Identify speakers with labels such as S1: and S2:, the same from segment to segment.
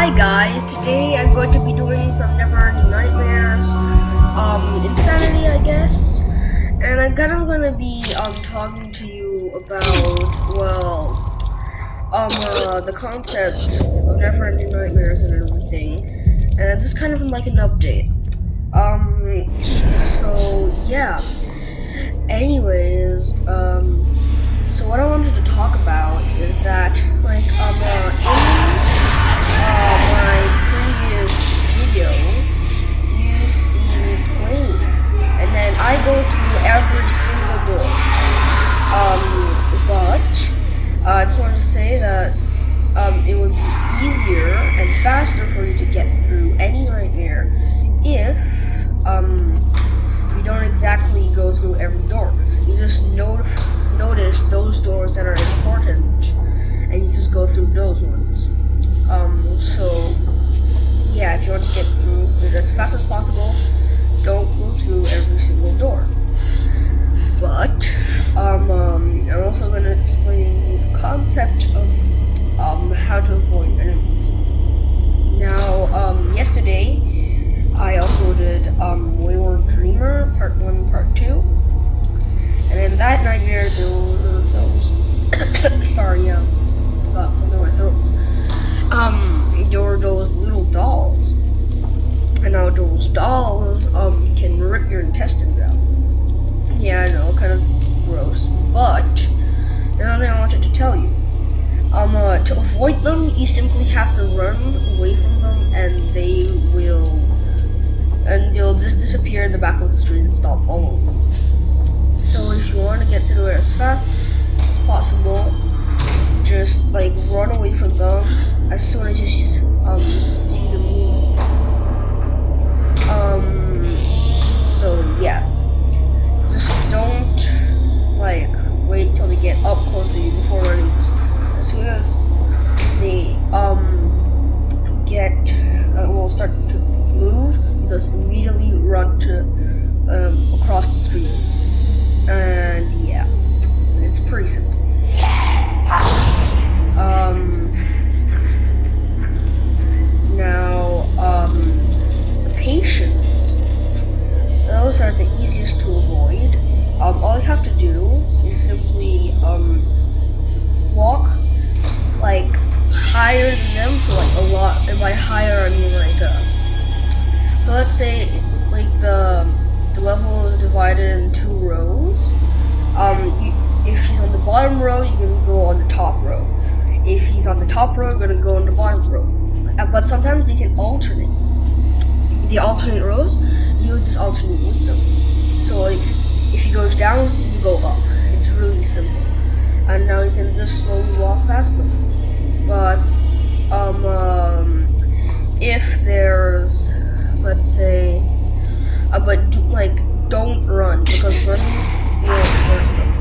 S1: Hi guys, today I'm going to be doing some never-ending nightmares, insanity I guess, and I'm gonna be talking to you about, the concept of never-ending nightmares and everything, and just kind of like an update. So yeah. Anyways, so what I wanted to talk about is that, in my previous videos, you see me playing, and then I go through every single door. But I just wanted to say that it would be easier and faster for you to get through any nightmare if you don't exactly go through every door. You just notice those doors that are important, and you just go through those ones. So yeah, if you want to get through it as fast as possible, don't go through every single door. But I'm also going to explain the concept of how to avoid enemies. Now, yesterday I uploaded Wayward Dreamer Part 1, Part 2, and in that nightmare there were those sorry, got something in my throat. There were those little dolls, and now those dolls can rip your intestines out. Yeah, I know, kind of gross, but another thing I wanted to tell you. To avoid them, you simply have to run away from them, and they'll just disappear in the back of the street and stop following you. So if you want to get through it as fast as possible, just like run away from them as soon as you see them moving. So yeah, just don't wait till they get up close to you before running. As soon as they will start to move, just immediately run to across the street. And yeah, it's pretty simple. Now, the patients, those are the easiest to avoid. All you have to do is simply walk higher than them, so a lot. And by higher I mean so let's say the level is divided in two rows. If he's on the bottom row, you're gonna go on the top row. If he's on the top row, you're gonna go on the bottom row. But sometimes they can alternate. They alternate rows, you just alternate with them. So if he goes down, you go up. It's really simple. And now you can just slowly walk past them. But if there's, let's say, don't run, because running will hurt them.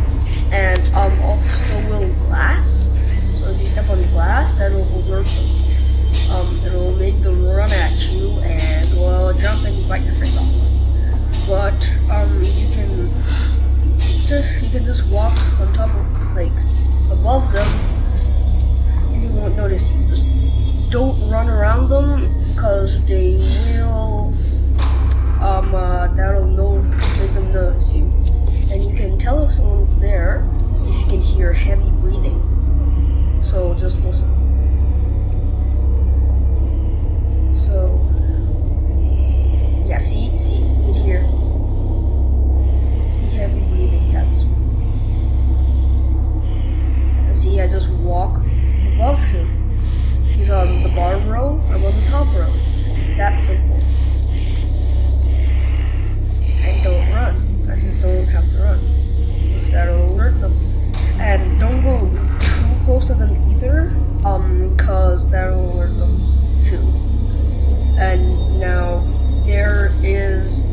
S1: And also will glass. So if you step on glass, that will alert them. It'll make them run at you and jump and bite your face off. But you can just walk on top of above them, and they won't notice you. Just don't run around them, because they will that'll make them notice you. And you can tell if someone's there if you can hear heavy breathing. So just listen. So yeah, see, you can hear. See heavy breathing. See, I just walk above him. He's on the bottom row, I'm on the top row. It's that simple. And don't run. I just don't have to run, because that'll alert them. And don't go too close to them either, because that'll alert them too. And now there is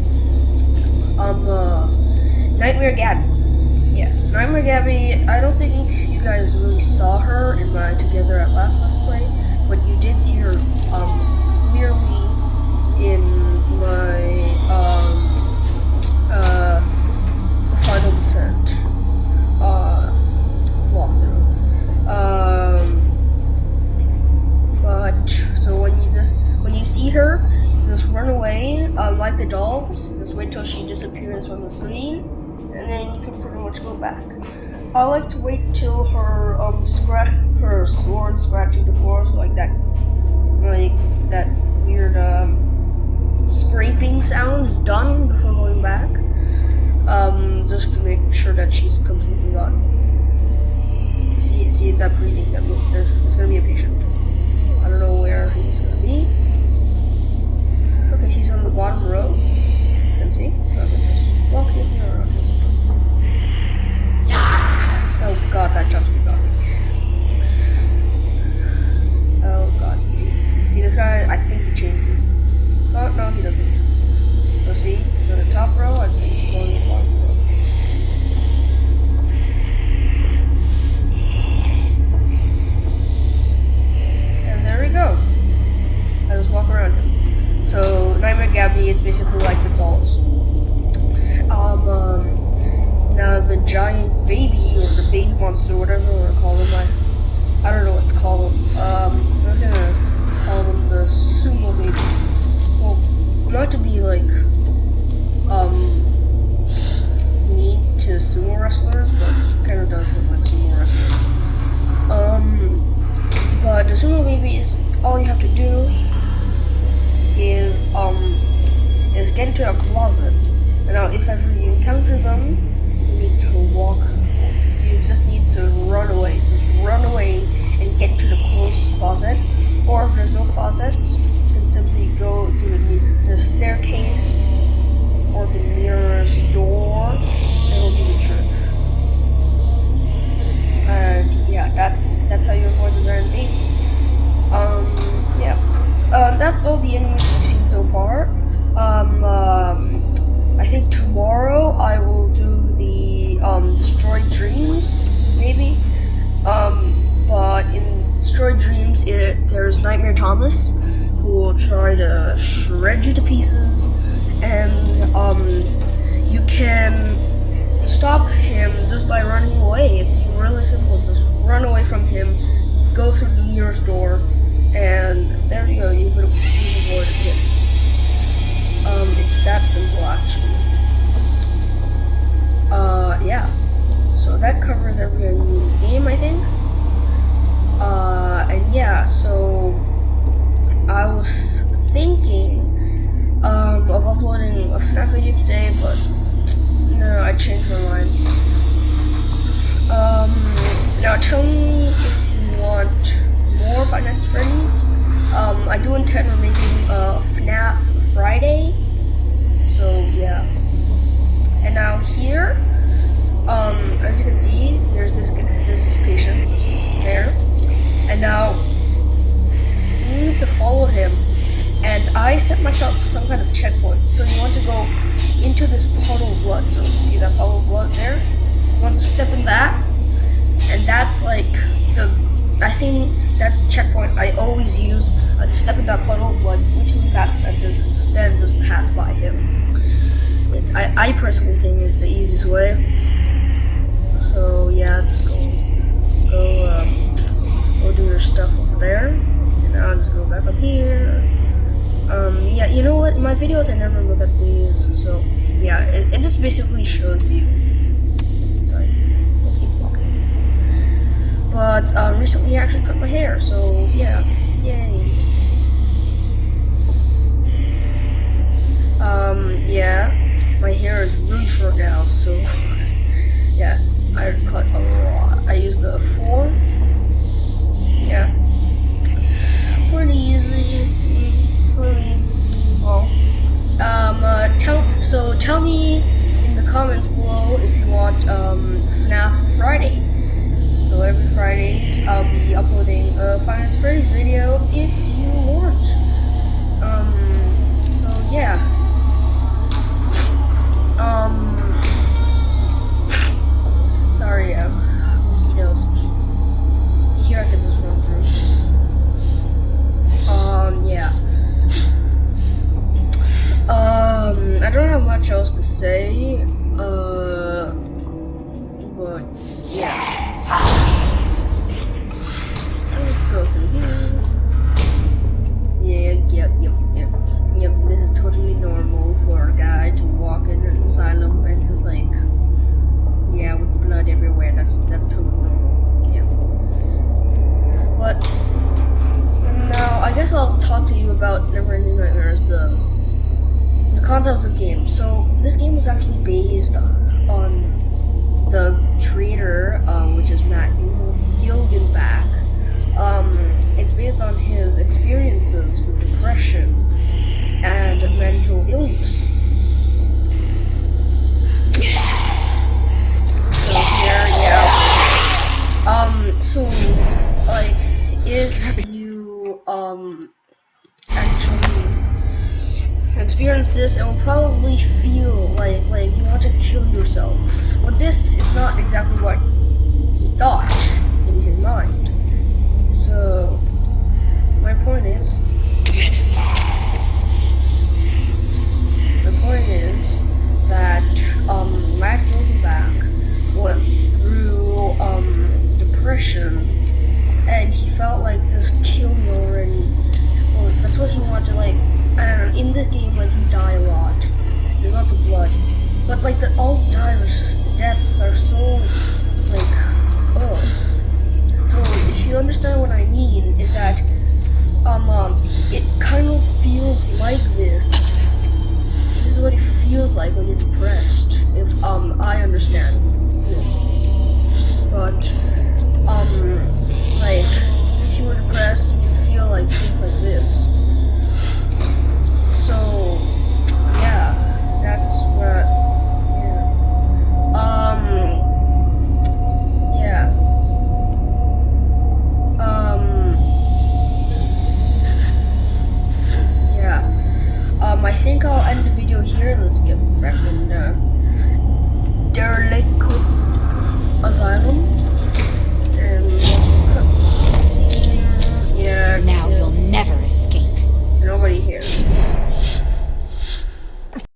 S1: Nightmare Gabby. Yeah, Nightmare Gabby, I don't think you guys really saw her in my Together at Last Let's Play, but you did see her clearly in my the Final Descent walkthrough. But so when you way, like the dolls. Just wait till she disappears from the screen, and then you can pretty much go back. I like to wait till her her sword scratching the floor, so like that weird scraping sound is done before going back. Just to make sure that she's completely gone. See that breathing that moves. There's gonna be a patient. I don't know where he's gonna be. Okay, she's on the bottom row. You can see. Just walks in here. Oh god, that jumps me got me. Oh god, see this guy? I think he changes. Oh no, he doesn't. So see, he's on the top row. I'd say he's going to the bottom row. And there we go. I just walk around him. So Nightmare Gabby is basically like the dolls. Now the giant baby or the baby monster, whatever you want to call them, I don't know what to call them. I'm gonna call them the sumo baby. Well, not to be like mean to sumo wrestlers, but kind of does look like sumo wrestlers. But the sumo babies, all you have to do is get into a closet. And now, if ever you encounter them, you need to walk. You just need to run away. Just run away and get into the closest closet. Or if there's no closets, you can simply go to the staircase or the nearest door. It'll do the trick. And yeah, that's how you avoid the giant babies. Yeah. That's all the enemies we've seen so far. I think tomorrow I will do the Destroyed Dreams, maybe. But in Destroyed Dreams, there's Nightmare Thomas, who will try to shred you to pieces, and you can stop him just by running away. It's really simple. Just run away from him, go through the nearest door, and there you go. You've avoided him. It's that simple, actually. Yeah. So that covers every game, I think. And yeah, so I was thinking of uploading a FNAF video today, but no, I changed my mind. Now tell me if you want more Five Nights at Freddy's. I do intend on making a FNAF Friday. So yeah. And now here, as you can see, there's this patient just there. And now you need to follow him. And I set myself some kind of checkpoint. So you want to go into this puddle of blood. So you see that puddle of blood there? You want to step in that, and that's like I think that's the checkpoint I always use to step in that puddle of blood until fast and then just pass by him. I personally think it's the easiest way. So yeah, just go do your stuff over there, and I'll just go back up here. Yeah, you know what? In my videos I never look at these, so yeah, it just basically shows you. Sorry, let's keep walking. But recently I actually cut my hair, so yeah, yay. Yeah, my hair is really short now, so yeah, I cut a lot. I used the 4. Yeah, pretty easy. Really well. Tell me in the comments below if you want FNAF Friday. So every Fridays I'll be uploading a Five Nights at Freddy's video if you want. So yeah. Sorry, he knows. Here I can just run through. Yeah. I don't have much else to say, but yeah. Let's go through here. I guess I'll talk to you about Neverending Nightmares, the concept of the game. So this game was actually based on the creator, which is Matt Gilgenbach. It's based on his experiences with depression and mental illness. So here, yeah. So like, if you actually experience this, it will probably feel like you want to kill yourself. But this is not exactly what he thought in his mind. So my point is that Matt Gilgenbach went through depression, and he felt like just kill me already. Well, that's what he wanted. Like, and in this game, like, you die a lot. There's lots of blood, but like all deaths are so